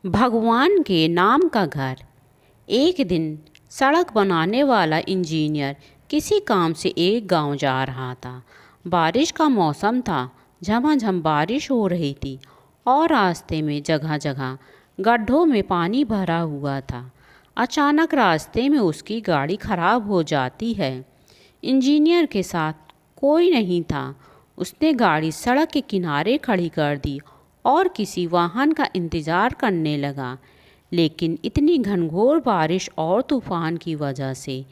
भगवान के नाम का घर। एक दिन सड़क बनाने वाला इंजीनियर किसी काम से एक गांव जा रहा था। बारिश का मौसम था, झमाझम बारिश हो रही थी और रास्ते में जगह जगह गड्ढों में पानी भरा हुआ था। अचानक रास्ते में उसकी गाड़ी खराब हो जाती है। इंजीनियर के साथ कोई नहीं था। उसने गाड़ी सड़क के किनारे खड़ी कर दी और किसी वाहन का इंतज़ार करने लगा। लेकिन इतनी घनघोर बारिश और तूफान की वजह से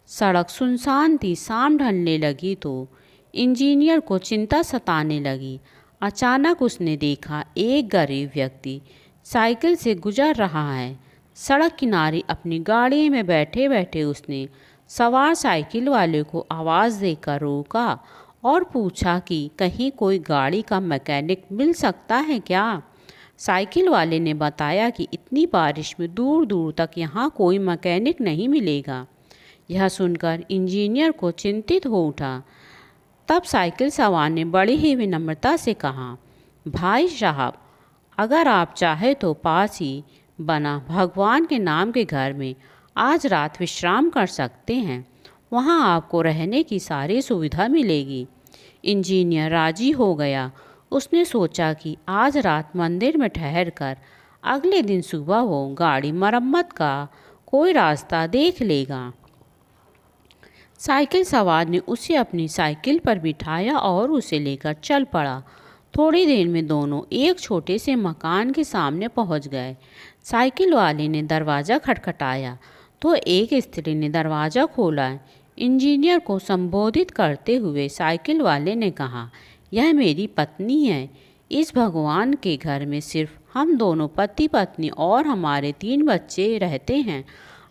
सड़क सुनसान थी। शाम ढलने लगी तो इंजीनियर को चिंता सताने लगी। अचानक उसने देखा एक गरीब व्यक्ति साइकिल से गुजर रहा है। सड़क किनारे अपनी गाड़ी में बैठे बैठे उसने सवार साइकिल वाले को आवाज़ देकर रोका और पूछा कि कहीं कोई गाड़ी का मैकेनिक मिल सकता है क्या। साइकिल वाले ने बताया कि इतनी बारिश में दूर दूर तक यहाँ कोई मैकेनिक नहीं मिलेगा। यह सुनकर इंजीनियर को चिंतित हो उठा। तब साइकिल सवार ने बड़ी ही विनम्रता से कहा, भाई साहब, अगर आप चाहे तो पास ही बना भगवान के नाम के घर में आज रात विश्राम कर सकते हैं। वहाँ आपको रहने की सारी सुविधा मिलेगी। इंजीनियर राजी हो गया। उसने सोचा कि आज रात मंदिर में ठहर कर अगले दिन सुबह वो गाड़ी मरम्मत का कोई रास्ता देख लेगा। साइकिल सवार ने उसे अपनी साइकिल पर बिठाया और उसे लेकर चल पड़ा। थोड़ी देर में दोनों एक छोटे से मकान के सामने पहुंच गए। साइकिल वाले ने दरवाज़ा खटखटाया तो एक स्त्री ने दरवाज़ा खोला। इंजीनियर को संबोधित करते हुए साइकिल वाले ने कहा, यह मेरी पत्नी है। इस भगवान के घर में सिर्फ हम दोनों पति पत्नी और हमारे 3 बच्चे रहते हैं।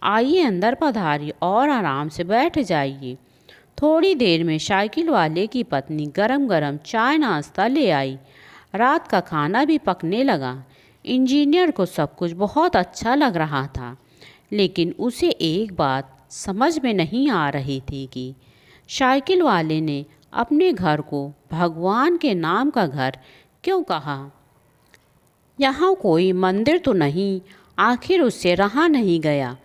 आइए अंदर पधारिए और आराम से बैठ जाइए। थोड़ी देर में साइकिल वाले की पत्नी गरम गरम चाय नाश्ता ले आई। रात का खाना भी पकने लगा। इंजीनियर को सब कुछ बहुत अच्छा लग रहा था, लेकिन उसे एक बात समझ में नहीं आ रही थी कि साइकिल वाले ने अपने घर को भगवान के नाम का घर क्यों कहा। यहाँ कोई मंदिर तो नहीं, आखिर उससे रहा नहीं गया।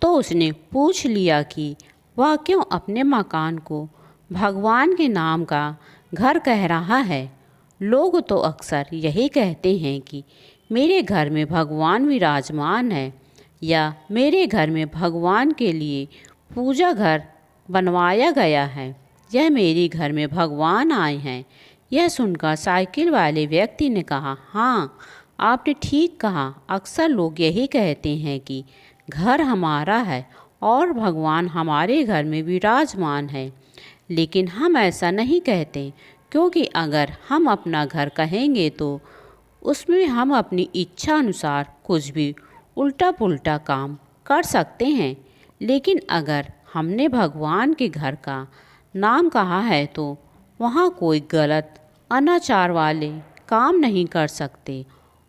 तो उसने पूछ लिया कि वह क्यों अपने मकान को भगवान के नाम का घर कह रहा है। लोग तो अक्सर यही कहते हैं कि मेरे घर में भगवान विराजमान है या मेरे घर में भगवान के लिए पूजा घर बनवाया गया है, यह मेरे घर में भगवान आए हैं। यह सुनकर साइकिल वाले व्यक्ति ने कहा, हाँ, आपने ठीक कहा। अक्सर लोग यही कहते हैं कि घर हमारा है और भगवान हमारे घर में विराजमान है, लेकिन हम ऐसा नहीं कहते, क्योंकि अगर हम अपना घर कहेंगे तो उसमें हम अपनी इच्छा अनुसार कुछ भी उल्टा पुल्टा काम कर सकते हैं। लेकिन अगर हमने भगवान के घर का नाम कहा है तो वहाँ कोई गलत अनाचार वाले काम नहीं कर सकते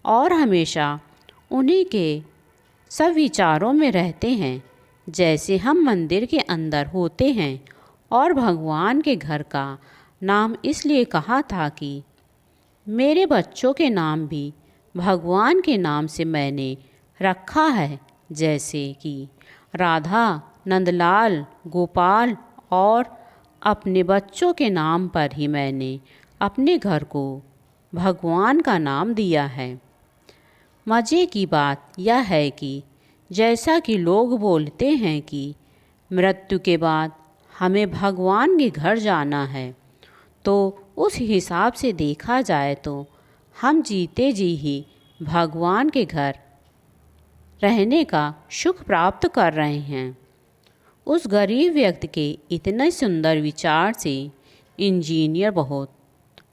और हमेशा उन्हीं के सब विचारों में रहते हैं। जैसे हम मंदिर के अंदर होते हैं और भगवान के घर का नाम इसलिए कहा था कि मेरे बच्चों के नाम भी भगवान के नाम से मैंने रखा है, जैसे कि राधा, नंदलाल, गोपाल, और अपने बच्चों के नाम पर ही मैंने अपने घर को भगवान का नाम दिया है। मज़े की बात यह है कि जैसा कि लोग बोलते हैं कि मृत्यु के बाद हमें भगवान के घर जाना है, तो उस हिसाब से देखा जाए तो हम जीते जी ही भगवान के घर रहने का सुख प्राप्त कर रहे हैं। उस गरीब व्यक्ति के इतने सुंदर विचार से इंजीनियर बहुत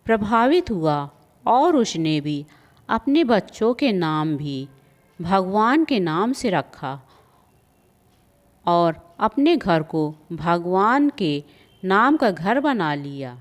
प्रभावित हुआ और उसने भी अपने बच्चों के नाम भी भगवान के नाम से रखा और अपने घर को भगवान के नाम का घर बना लिया।